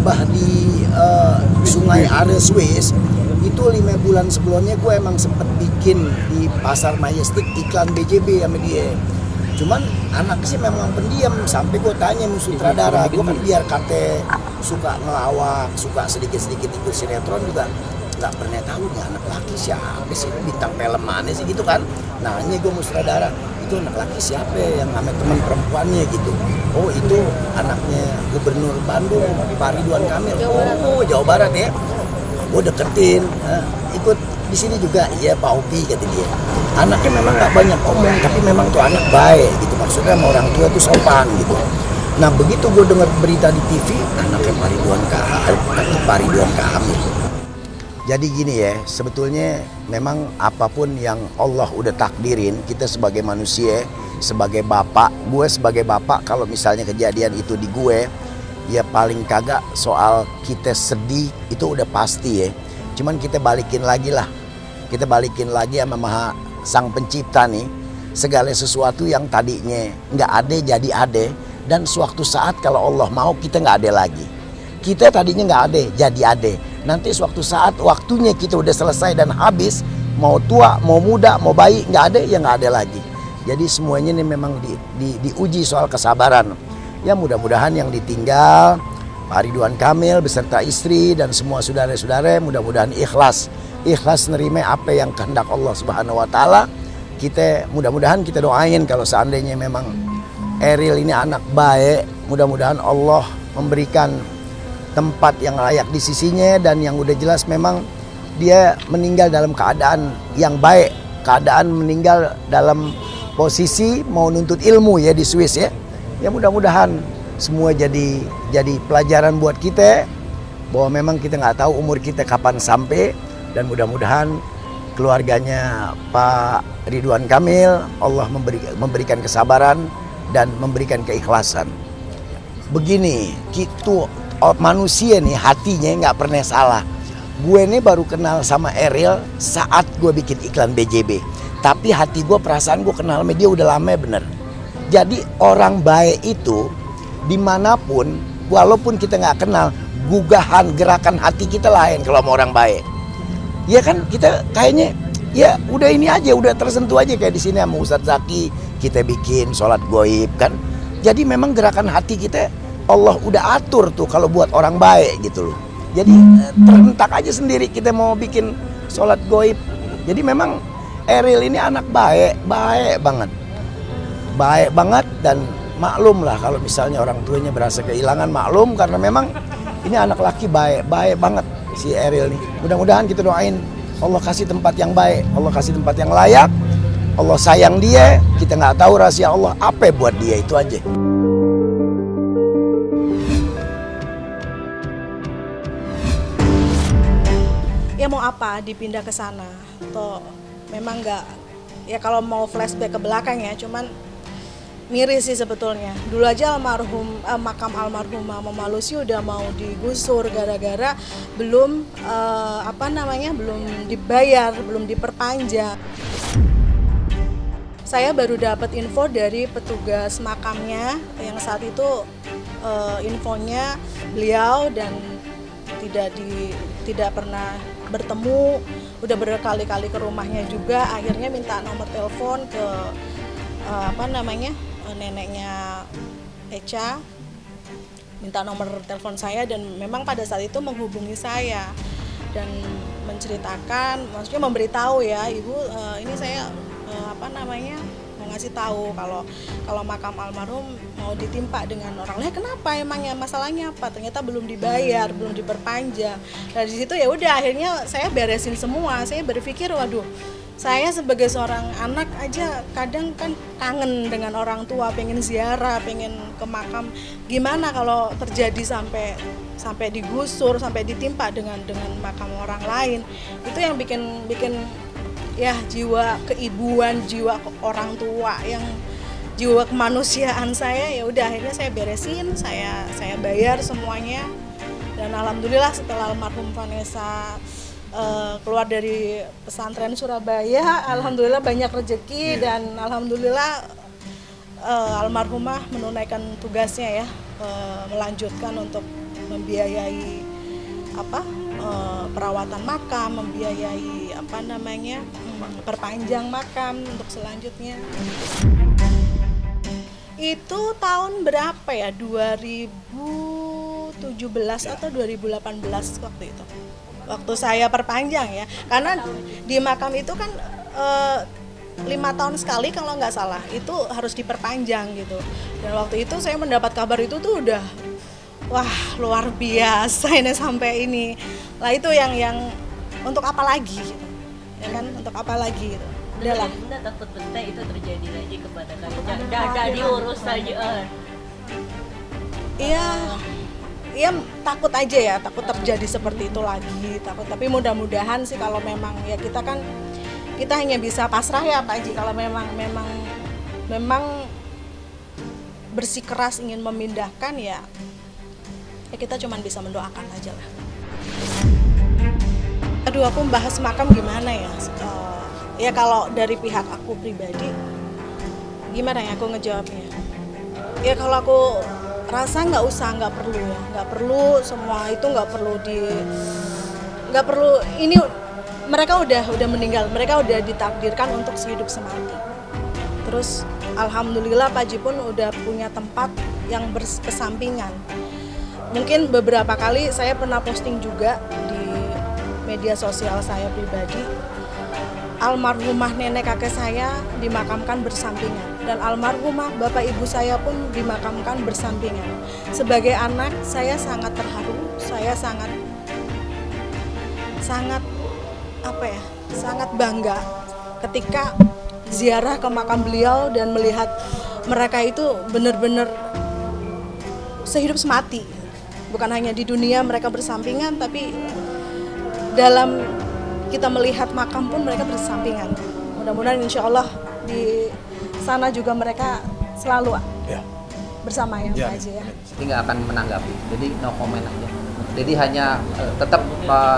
musibah di Sungai Are Swiss itu 5 bulan sebelumnya gue emang sempet bikin di Pasar Majestic iklan BJB sama dia. Cuman anak sih memang pendiam, sampai gue tanya sama sutradara, gue kan biar kate suka ngelawak, suka sedikit-sedikit ikut sinetron juga nggak pernah tahu nih anak laki siapa sih, bintang film mana sih gitu kan. Nanya gue sama sutradara, itu anak laki siapa yang sama teman perempuannya gitu. Oh itu anaknya Gubernur Bandung, Pak Ridwan Kamil. Oh Jawa Barat ya. Gue deketin, ikut di sini juga, iya Pak Opi kata dia. Anaknya memang nggak banyak omong, tapi memang tuh anak baik gitu, maksudnya sama orang tua tuh sopan gitu. Nah begitu gue dengar berita di TV, anaknya Pak Ridwan Kamil. Jadi gini ya, sebetulnya memang apapun yang Allah udah takdirin, kita sebagai manusia, sebagai bapak, gue sebagai bapak kalau misalnya kejadian itu di gue, ya paling kagak soal kita sedih itu udah pasti ya. Cuman kita balikin lagi lah. Kita balikin lagi sama Maha Sang Pencipta nih. Segala sesuatu yang tadinya nggak ada jadi ada. Dan suatu saat kalau Allah mau kita nggak ada lagi. Kita tadinya nggak ada jadi ada. Nanti suatu saat waktunya kita udah selesai dan habis. Mau tua, mau muda, mau bayi nggak ada ya nggak ada lagi. Jadi semuanya ini memang diuji soal kesabaran. Ya mudah-mudahan yang ditinggal Pak Ridwan Kamil beserta istri dan semua saudara-saudara mudah-mudahan ikhlas nerima apa yang kehendak Allah Subhanahu wa taala. Kita mudah-mudahan kita doain kalau seandainya memang Eril ini anak baik, mudah-mudahan Allah memberikan tempat yang layak di sisinya, dan yang udah jelas memang dia meninggal dalam keadaan yang baik, keadaan meninggal dalam posisi mau nuntut ilmu ya di Swiss ya. Ya mudah-mudahan semua jadi pelajaran buat kita bahwa memang kita nggak tahu umur kita kapan sampai, dan mudah-mudahan keluarganya Pak Ridwan Kamil Allah memberikan kesabaran dan memberikan keikhlasan. Begini, kita manusia nih hatinya nggak pernah salah. Gue nih baru kenal sama Eril saat gue bikin iklan BJB, tapi hati gue, perasaan gue kenal sama dia udah lama bener. Jadi orang baik itu dimanapun, walaupun kita nggak kenal, gugahan gerakan hati kita lain kalau sama orang baik. Ya kan kita kayaknya ya udah ini aja, udah tersentuh aja kayak di sini sama Ustadz Zaki kita bikin sholat goib kan. Jadi memang gerakan hati kita Allah udah atur tuh kalau buat orang baik gitu loh. Jadi terentak aja sendiri kita mau bikin sholat goib. Jadi memang Eril ini anak baik banget, dan maklum lah kalau misalnya orang tuanya berasa kehilangan, maklum karena memang ini anak laki baik banget si Eril nih. Mudah-mudahan kita doain Allah kasih tempat yang baik, Allah kasih tempat yang layak, Allah sayang dia. Kita nggak tahu rahasia Allah apa buat dia, itu aja. Ya mau apa dipindah ke sana? Atau memang nggak? Ya kalau mau flashback ke belakang ya, cuman miris sih sebetulnya. Dulu aja makam almarhumah Mama Lucy udah mau digusur gara-gara belum belum dibayar, belum diperpanjang. Saya baru dapat info dari petugas makamnya yang saat itu infonya beliau dan tidak pernah bertemu, udah berkali-kali ke rumahnya juga, akhirnya minta nomor telepon ke neneknya Echa, minta nomor telepon saya, dan memang pada saat itu menghubungi saya dan menceritakan, maksudnya memberitahu ya, Ibu ini saya mau ngasih tahu kalau makam almarhum mau ditimpa dengan orang lain. Kenapa emangnya, masalahnya apa? Ternyata belum dibayar, belum diperpanjang. Dari situ ya udah akhirnya saya beresin semua. Saya berpikir waduh, saya sebagai seorang anak aja kadang kan kangen dengan orang tua, pengen ziarah, pengen ke makam. Gimana kalau terjadi sampai digusur, sampai ditimpa dengan makam orang lain? Itu yang bikin ya jiwa keibuan, jiwa orang tua, yang jiwa kemanusiaan saya, ya udah akhirnya saya beresin, saya bayar semuanya. Dan alhamdulillah setelah almarhum Vanessa keluar dari pesantren Surabaya, alhamdulillah banyak rezeki, dan alhamdulillah almarhumah menunaikan tugasnya ya, melanjutkan untuk membiayai perawatan makam, membiayai perpanjang makam untuk selanjutnya. Itu tahun berapa ya? 2017 atau 2018 waktu itu. Waktu saya perpanjang ya. Karena di makam itu kan 5 tahun sekali kalau nggak salah. Itu harus diperpanjang gitu. Dan waktu itu saya mendapat kabar itu tuh udah wah, luar biasa ini sampai ini. Lah itu yang untuk apa lagi gitu. Ya kan, untuk apa lagi gitu. Udahlah. Bunda takut benda itu terjadi lagi kepada kalian. Jangan diurus saja. Iya takut aja ya, takut terjadi seperti itu lagi, takut. Tapi mudah-mudahan sih kalau memang ya kita hanya bisa pasrah ya Pak Haji, kalau memang bersikeras ingin memindahkan ya kita cuma bisa mendoakan aja lah. Aduh, aku bahas makam gimana ya? Ya kalau dari pihak aku pribadi, gimana ya aku ngejawabnya? Ya kalau aku rasa nggak perlu semua itu nggak perlu ini mereka udah meninggal, mereka udah ditakdirkan untuk sehidup semati. Terus alhamdulillah Pak Haji pun udah punya tempat yang berkesampingan. Mungkin beberapa kali saya pernah posting juga di media sosial saya pribadi, almarhumah nenek kakek saya dimakamkan bersampingan dan almarhumah bapak ibu saya pun dimakamkan bersampingan. Sebagai anak saya sangat terharu, saya sangat bangga ketika ziarah ke makam beliau dan melihat mereka itu benar-benar sehidup semati. Bukan hanya di dunia mereka bersampingan, tapi dalam kita melihat makam pun mereka bersampingan. Mudah-mudahan insya Allah di sana juga mereka selalu bersama ya Pak Haji ya. Jadi nggak akan menanggapi, jadi no comment aja. Jadi hanya tetap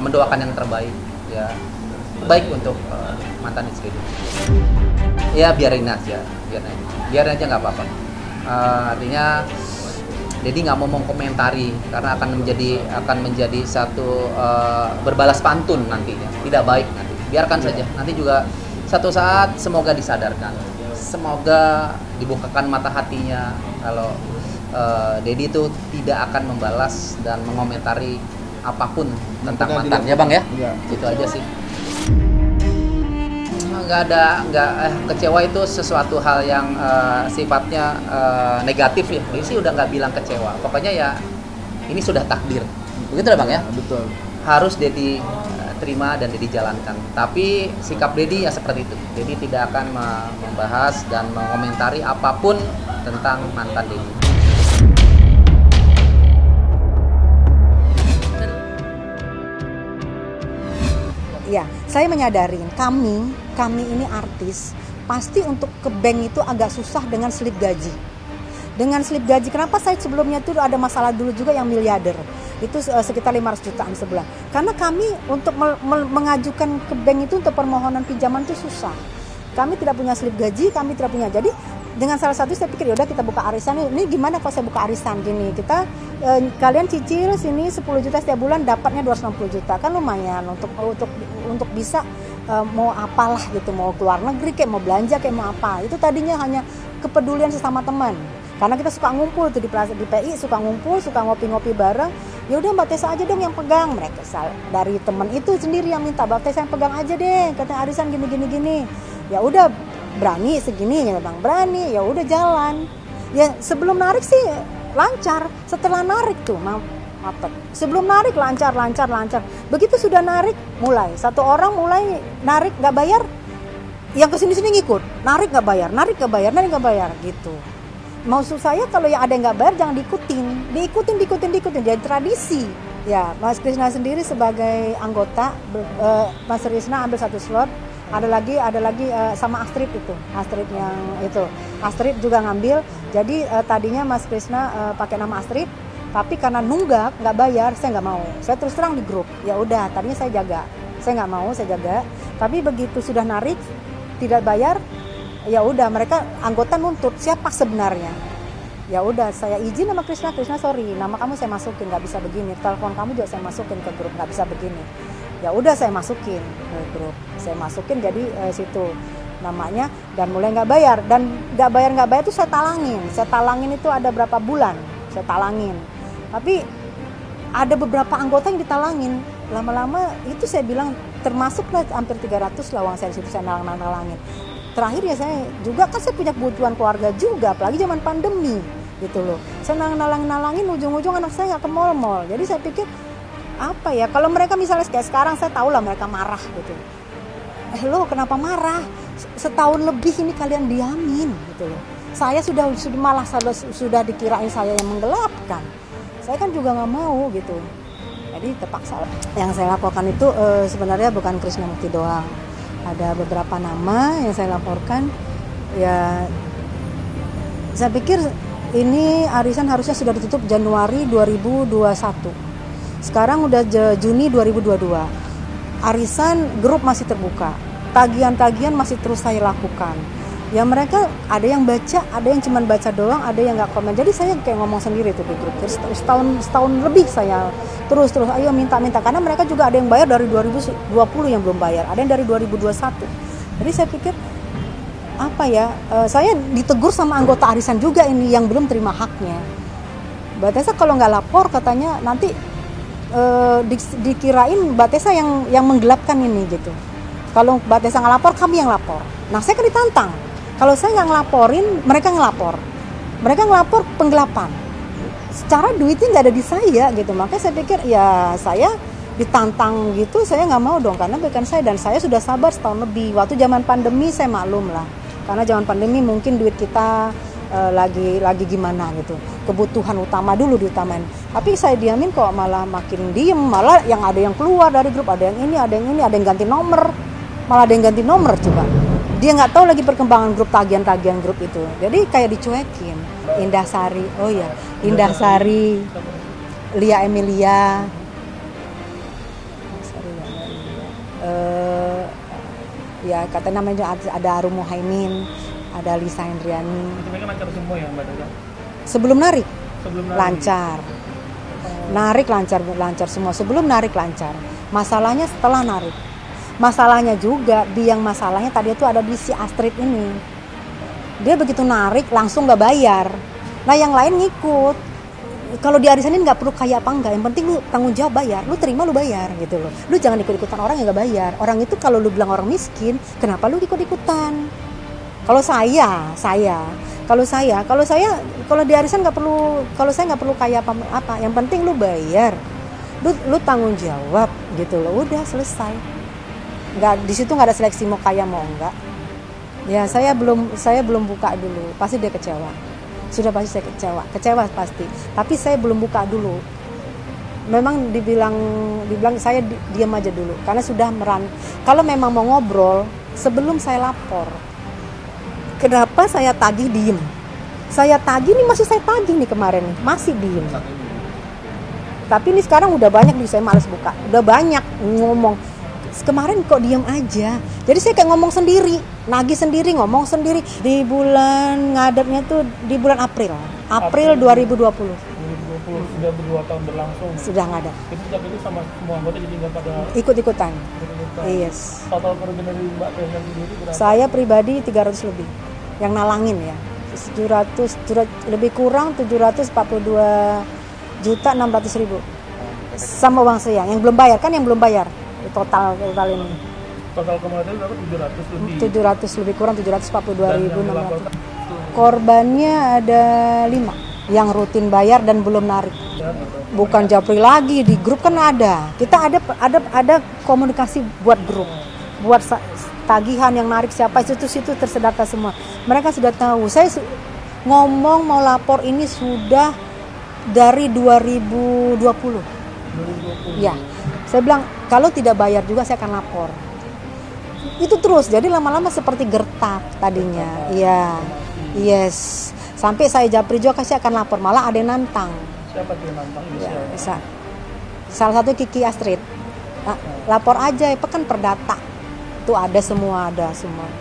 mendoakan yang terbaik ya, baik untuk mantan istri. Ya biarin aja nggak apa-apa. Artinya jadi nggak mau mengkomentari karena akan menjadi satu berbalas pantun nantinya, tidak baik nanti. Biarkan saja. Nanti juga satu saat semoga disadarkan, semoga dibukakan mata hatinya kalau Dedi itu tidak akan membalas dan mengomentari apapun tentang mantan ya Bang ya. Itu aja sih. Kecewa itu sesuatu hal yang sifatnya negatif ya. Jadi sih udah nggak bilang kecewa. Pokoknya ya ini sudah takdir. Begitu lah Bang ya. Betul. Harus Dedi terima dan Dedi jalankan. Tapi sikap Dedi ya seperti itu. Dedi tidak akan membahas dan mengomentari apapun tentang mantan Dedi. Ya, saya menyadari kami ini artis pasti untuk ke bank itu agak susah dengan slip gaji. Dengan slip gaji, kenapa saya sebelumnya itu ada masalah dulu juga yang miliarder. Itu sekitar 500 jutaan sebulan. Karena kami untuk mengajukan ke bank itu untuk permohonan pinjaman itu susah. Kami tidak punya slip gaji, kami tidak punya. Jadi dengan salah satu saya pikir yaudah kita buka arisan. Ini gimana kalau saya buka arisan gini? Kita kalian cicil sini 10 juta setiap bulan, dapatnya 260 juta. Kan lumayan untuk bisa mau apalah gitu, mau keluar negeri kayak mau belanja kayak mau apa. Itu tadinya hanya kepedulian sesama teman. Karena kita suka ngumpul tuh di PI, suka ngumpul, suka ngopi-ngopi bareng. Ya udah Mbak Tessa aja dong yang pegang. Mereka dari teman itu sendiri yang minta, Mbak Tessa yang pegang aja deh. Katanya arisan gini. Ya udah berani segini ya Bang, berani. Ya udah jalan. Ya sebelum narik sih lancar. Setelah narik tuh sebelum narik lancar. Begitu sudah narik mulai satu orang mulai narik nggak bayar, yang kesini ngikut, narik nggak bayar gitu. Maksud saya kalau yang ada yang nggak bayar jangan diikutin jadi tradisi. Ya Mas Krisna sendiri sebagai anggota, Mas Krisna ambil satu slot, ada lagi sama Astrid Astrid juga ngambil. Jadi tadinya Mas Krisna pakai nama Astrid, tapi karena nunggak nggak bayar, saya nggak mau. Saya terus terang di grup, ya udah tadinya saya jaga, saya nggak mau, saya jaga. Tapi begitu sudah narik tidak bayar, ya udah mereka anggota nuntut siapa sebenarnya. Ya udah, saya izin sama Krisna, sorry, nama kamu saya masukin, nggak bisa begini. Telepon kamu juga saya masukin ke grup, nggak bisa begini. Ya udah saya masukin ke grup, saya masukin jadi situ namanya, dan mulai nggak bayar, dan nggak bayar tuh saya talangin itu ada berapa bulan, saya talangin. Tapi ada beberapa anggota yang ditalangin, lama-lama itu saya bilang termasuk lah hampir 300 lah uang saya di situ saya nalangin. Terakhir ya saya juga kan saya punya kebutuhan keluarga juga, apalagi zaman pandemi gitu loh. Saya nalangin ujung-ujung anak saya nggak ke mall-mall. Jadi saya pikir apa ya, kalau mereka misalnya kayak sekarang saya tahu lah mereka marah gitu. Lo kenapa marah? Setahun lebih ini kalian diamin gitu loh. Saya sudah malah sudah dikirain saya yang menggelapkan. Saya kan juga nggak mau gitu. Jadi terpaksa. Yang saya laporkan itu sebenarnya bukan Krisnamukti doang. Ada beberapa nama yang saya laporkan. Ya, saya pikir ini arisan harusnya sudah ditutup Januari 2021. Sekarang udah Juni 2022. Arisan grup masih terbuka. Tagihan-tagihan masih terus saya lakukan. Ya mereka ada yang baca, ada yang cuma baca doang, ada yang nggak komen. Jadi saya kayak ngomong sendiri tuh di grup. Terus setahun lebih saya terus ayo minta karena mereka juga ada yang bayar dari 2020 yang belum bayar, ada yang dari 2021. Jadi saya pikir apa ya, saya ditegur sama anggota arisan juga ini yang belum terima haknya. Mbak Tessa kalau nggak lapor katanya nanti dikirain Mbak Tessa yang menggelapkan ini gitu. Kalau Mbak Tessa nggak lapor, kami yang lapor. Nah saya kan ditantang. Kalau saya nggak ngelaporin, mereka ngelapor. Mereka ngelapor penggelapan. Secara duitnya nggak ada di saya gitu. Makanya saya pikir ya saya ditantang gitu, saya nggak mau dong. Karena bukan saya, dan saya sudah sabar setahun lebih. Waktu zaman pandemi saya maklum lah. Karena zaman pandemi mungkin duit kita lagi gimana gitu. Kebutuhan utama dulu diutamain. Tapi saya diamin kok malah makin diem. Malah yang ada yang keluar dari grup, ada yang ini, ada yang ganti nomor. Malah ada yang ganti nomor coba. Dia nggak tahu lagi perkembangan grup, tagihan grup itu. Jadi kayak dicuekin. Indah Sari, oh ya, Indah Sari, Lia Emilia, ya kata namanya ada Arum Muhaimin, ada Lisa Hendriani. Mereka lancar semua ya Mbak Tessa? Sebelum narik lancar. Narik lancar semua. Sebelum narik lancar. Masalahnya setelah narik. Masalahnya juga, biang masalahnya tadi itu ada di si Astrid ini. Dia begitu narik langsung nggak bayar. Nah yang lain ngikut. Kalau di arisan ini nggak perlu kaya apa enggak, yang penting lu tanggung jawab bayar. Lu terima lu bayar gitu loh. Lu jangan ikut-ikutan orang yang nggak bayar. Orang itu kalau lu bilang orang miskin, kenapa lu ikut-ikutan? Kalau di arisan nggak perlu. Kalau saya nggak perlu kaya apa. Yang penting lu bayar. Lu tanggung jawab gitu loh. Udah selesai. Nggak, di situ nggak ada seleksi mau kaya mau enggak. Ya saya belum buka dulu, pasti dia kecewa. Sudah pasti saya kecewa pasti. Tapi saya belum buka dulu. Memang dibilang saya diam aja dulu, karena sudah kalau memang mau ngobrol sebelum saya lapor. Kenapa saya tagih diem? Saya tagih nih, masih saya tagih nih kemarin nih, masih diem. Tapi ini sekarang udah banyak nih, saya malas buka. Udah banyak ngomong. Kemarin kok diem aja. Jadi saya kayak ngomong sendiri, nagih sendiri, ngomong sendiri. Di bulan ngadepnya tuh di bulan April 2020. Sudah 2 tahun berlangsung. Sudah nggak ada. Itu sejak itu sama semua anggota jadi nggak pada Ikut-ikutan. Yes. Total kerugian dari Mbak Tessa sendiri berapa? Saya pribadi 300 lebih. Yang nalangin ya. 700 lebih kurang 742.600.000. Sama uang saya yang belum bayar, kan yang belum bayar. Total ini. Total kemarin berapa? 700 lebih. 700 lebih kurang 742.600. Korbannya ada 5 yang rutin bayar dan belum narik. Bukan Japri lagi, di grup kan ada. Kita ada komunikasi buat grup. Buat tagihan yang narik siapa itu situ tersedata semua. Mereka sudah tahu. Saya ngomong mau lapor ini sudah dari 2020. Ya. Saya bilang kalau tidak bayar juga saya akan lapor. Itu terus, jadi lama-lama seperti gertak tadinya. Iya, yes. Sampai saya Japri juga saya akan lapor. Malah ada yang nantang. Siapa tuh yang nantang? Ya, bisa. Salah satu Kiki Astrid. Nah, lapor aja, itu kan perdata. Itu ada semua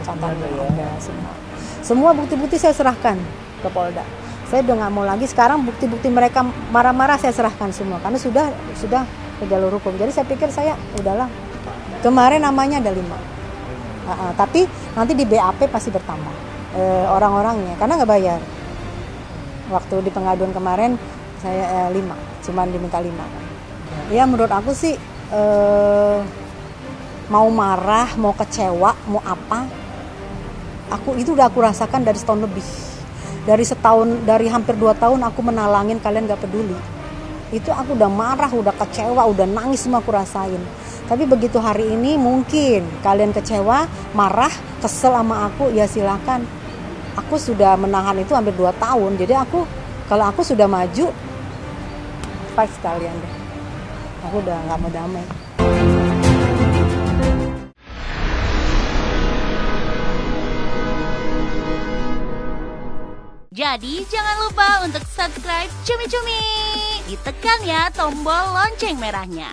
catatan ada semua. Semua bukti-bukti saya serahkan ke Polda. Saya udah nggak mau lagi. Sekarang bukti-bukti mereka marah-marah saya serahkan semua karena sudah ke jalur hukum. Jadi saya pikir saya udahlah. Kemarin namanya ada 5. Tapi nanti di BAP pasti bertambah orang-orangnya karena nggak bayar. Waktu di pengaduan kemarin saya 5, cuman diminta 5. Ya menurut aku sih mau marah, mau kecewa, mau apa, itu udah aku rasakan dari setahun lebih. Dari hampir 2 tahun aku menalangin kalian gak peduli. Itu aku udah marah, udah kecewa, udah nangis semua aku rasain. Tapi begitu hari ini mungkin kalian kecewa, marah, kesel sama aku, ya silakan. Aku sudah menahan itu hampir 2 tahun. Jadi kalau aku sudah maju, fight sekalian deh. Aku udah gak mau damai. Jadi jangan lupa untuk subscribe Cumi Cumi. Ditekan ya tombol lonceng merahnya.